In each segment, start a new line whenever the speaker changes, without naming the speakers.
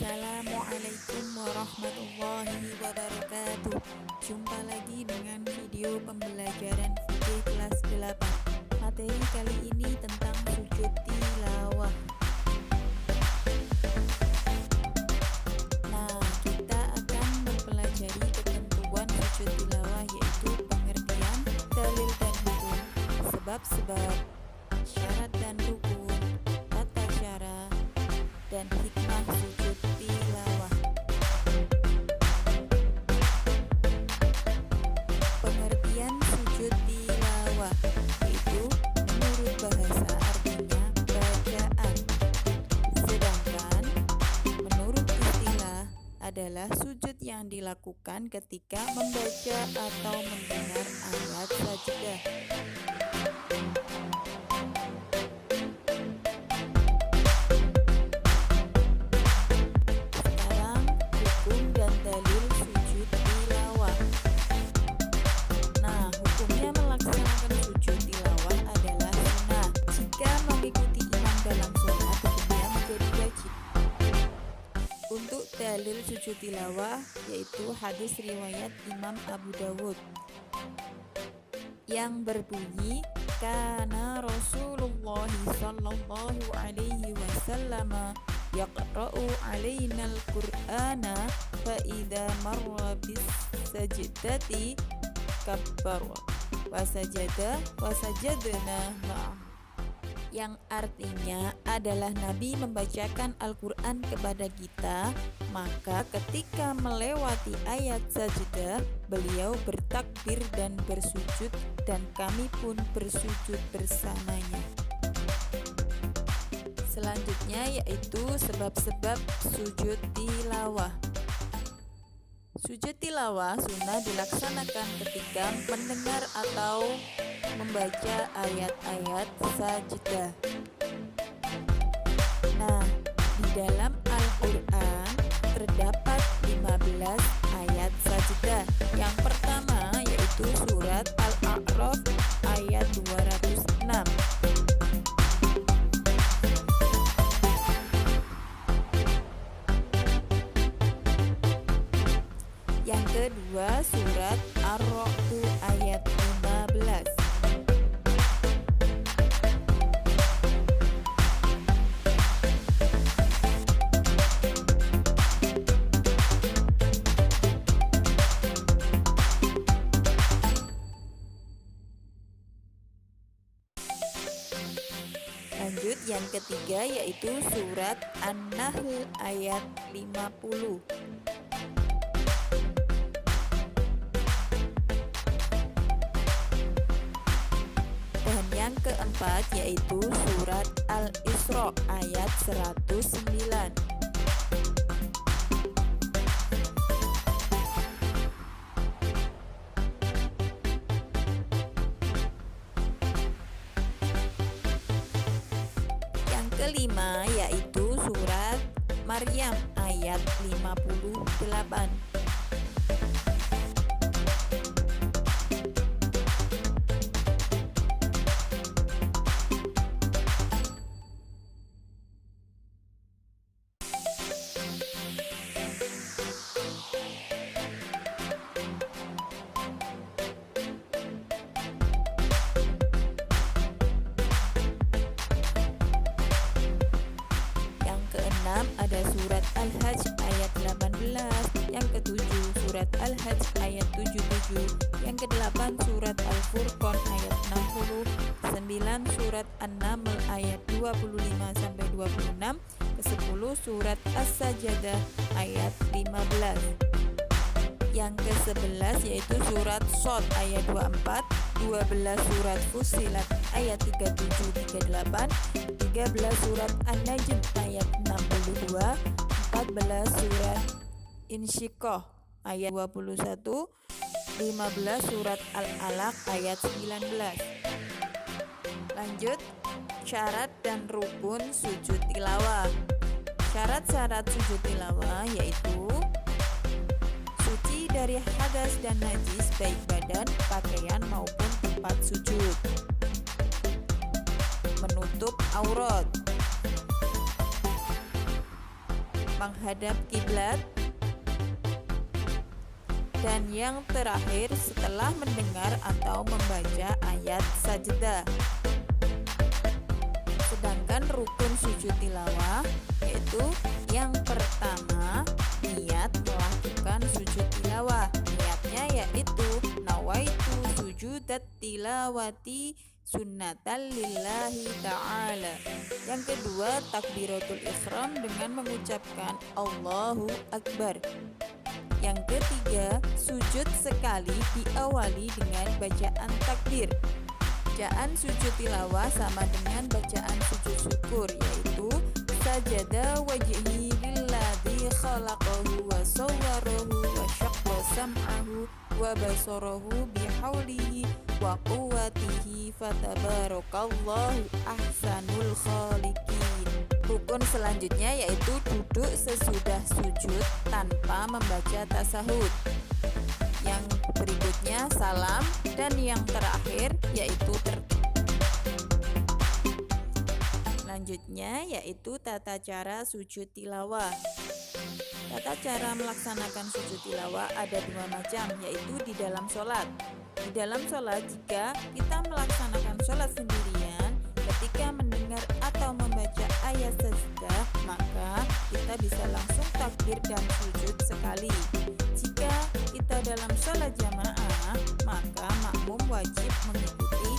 Assalamualaikum warahmatullahi wabarakatuh. Jumpa lagi dengan video pembelajaran fikih kelas 8. Materi kali ini tentang sujud tilawah. Nah, kita akan mempelajari ketentuan sujud tilawah, yaitu pengertian, dalil dan hukum, sebab-sebab, syarat dan rukun, tata cara, dan hikmah sujud tilawah. Pengertian sujud tilawah yaitu menurut bahasa artinya bacaan, sedangkan menurut istilah adalah sujud yang dilakukan ketika membaca atau mendengar ayat sajadah. Untuk dalil sujud tilawah yaitu hadis riwayat Imam Abu Dawud yang berbunyi, kana Rasulullah sallallahu alaihi wasallam yaqra'u alaina al-Qur'ana fa idza marra bis sajdati kabbara wa sajadna ma'ah, yang artinya adalah Nabi membacakan Al-Quran kepada kita, maka ketika melewati ayat sajdah, beliau bertakbir dan bersujud, dan kami pun bersujud bersamanya. Selanjutnya yaitu sebab-sebab sujud tilawah. Sujud tilawah sunnah dilaksanakan ketika mendengar atau membaca ayat-ayat sajdah. Nah, di dalam Al-Quran terdapat 15 ayat sajdah. Yang pertama yaitu surat Al-A'raf ayat 206. Yang kedua surat Ar-Ra'd ayat 15. Lanjut yang ketiga yaitu surat An-Nahl ayat 50. Dan yang keempat yaitu surat Al-Isra ayat 109. Kelima yaitu surat Maryam ayat 58. Ada surat Al-Hajj ayat 18, yang ketujuh surat Al-Hajj ayat 77, yang kedelapan surat Al-Furqan ayat 60, 9 surat An-Naml ayat 25-26, ke-10 surat As-Sajdah ayat 15. Yang ke-11 yaitu surat Shad ayat 24, 12 surat Fussilat ayat 37-38, 13 surat An-Najm ayat 62, 14 surat Insyiqaq ayat 21, 15 surat Al-Alaq ayat 19. Lanjut, syarat dan rukun sujud tilawah. Syarat-syarat sujud tilawah yaitu suci dari hadas dan najis baik badan, pakaian maupun tempat sujud, menutup aurat, menghadap kiblat. Dan yang terakhir setelah mendengar atau membaca ayat sajdah. Sedangkan rukun sujud tilawah yaitu yang pertama niat melakukan sujud tilawah. Niatnya yaitu nawaitu sujudat tilawati sunnatan lillahi ta'ala. Yang kedua takbiratul ihram dengan mengucapkan Allahu Akbar. Yang ketiga, sujud sekali diawali dengan bacaan takbir. Bacaan sujud tilawah sama dengan bacaan sujud syukur, yaitu sajada wajhi lilladzi khalaqahu wa sawwarahu wa syaqqa sam'ahu wa basarahu bihaulihi wa quwwatihi fatabarakallahu ahsanul khaliqin. Rukun selanjutnya yaitu duduk sesudah sujud tanpa membaca tasahud. Yang berikutnya salam, dan yang terakhir yaitu selanjutnya yaitu tata cara sujud tilawah. Tata cara melaksanakan sujud tilawah ada dua macam, yaitu di dalam sholat. Di dalam sholat, jika kita melaksanakan sholat sendirian, ketika mendengar atau membaca ayat sajdah, maka kita bisa langsung takbir dan sujud sekali. Jika kita dalam sholat jamaah, maka makmum wajib mengikuti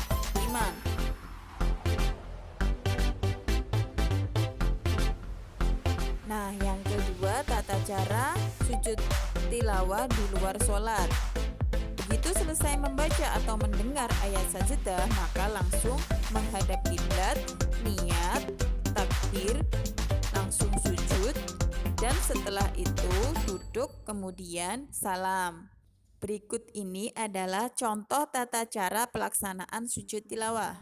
imam. Nah, yang kedua tata cara sujud tilawah di luar sholat. Begitu selesai membaca atau mendengar ayat sajdah, maka langsung menghadap kiblat, niat, takbir, langsung sujud, dan setelah itu duduk kemudian salam. Berikut ini adalah contoh tata cara pelaksanaan sujud tilawah.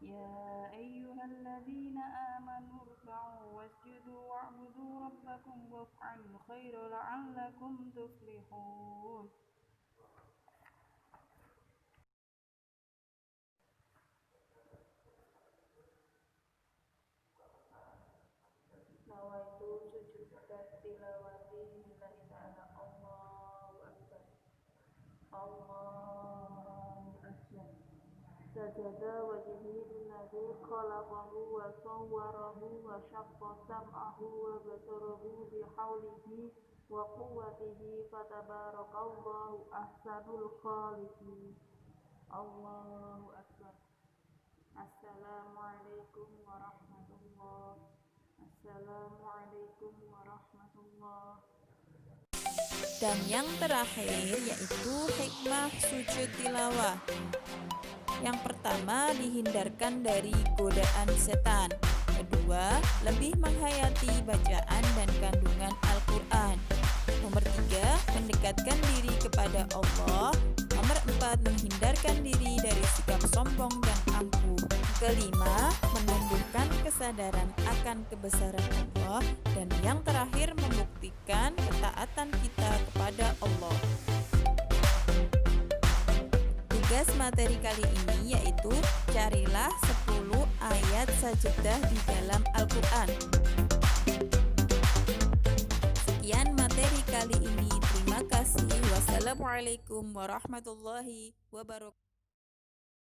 يا أيها الذين آمنوا اركعوا واسجدوا واعبدوا ربكم وافعلوا الخير لعلكم تفلحون. nawaitu sujudat tilawati lillahi ta'ala. Allahu Akbar. Allahu Akbar. Sajada wajhi lilladzi khalaqahu wa sawwarahu wa syaqqa sam'ahu wa basarahu bihaulihi wa quwwatihi fatabarakallahu ahsanul khaliqin. Allahu Akbar. Assalamualaikum warahmatullahi. Assalamualaikum warahmatullahi.
Dan yang terakhir yaitu hikmah sujud tilawah. Yang pertama, dihindarkan dari godaan setan. Kedua, lebih menghayati bacaan dan kandungan Al-Quran. Nomor 3, mendekatkan diri kepada Allah. Nomor 4, menghindarkan diri dari sikap sombong dan angkuh. Kelima, menumbuhkan kesadaran akan kebesaran Allah. Dan yang terakhir, membuktikan ketaatan kita kepada Allah. Tugas materi kali ini yaitu carilah 10 ayat sajdah di dalam Al-Quran. Sekian materi kali ini. Terima kasih. Wassalamualaikum warahmatullahi wabarakatuh.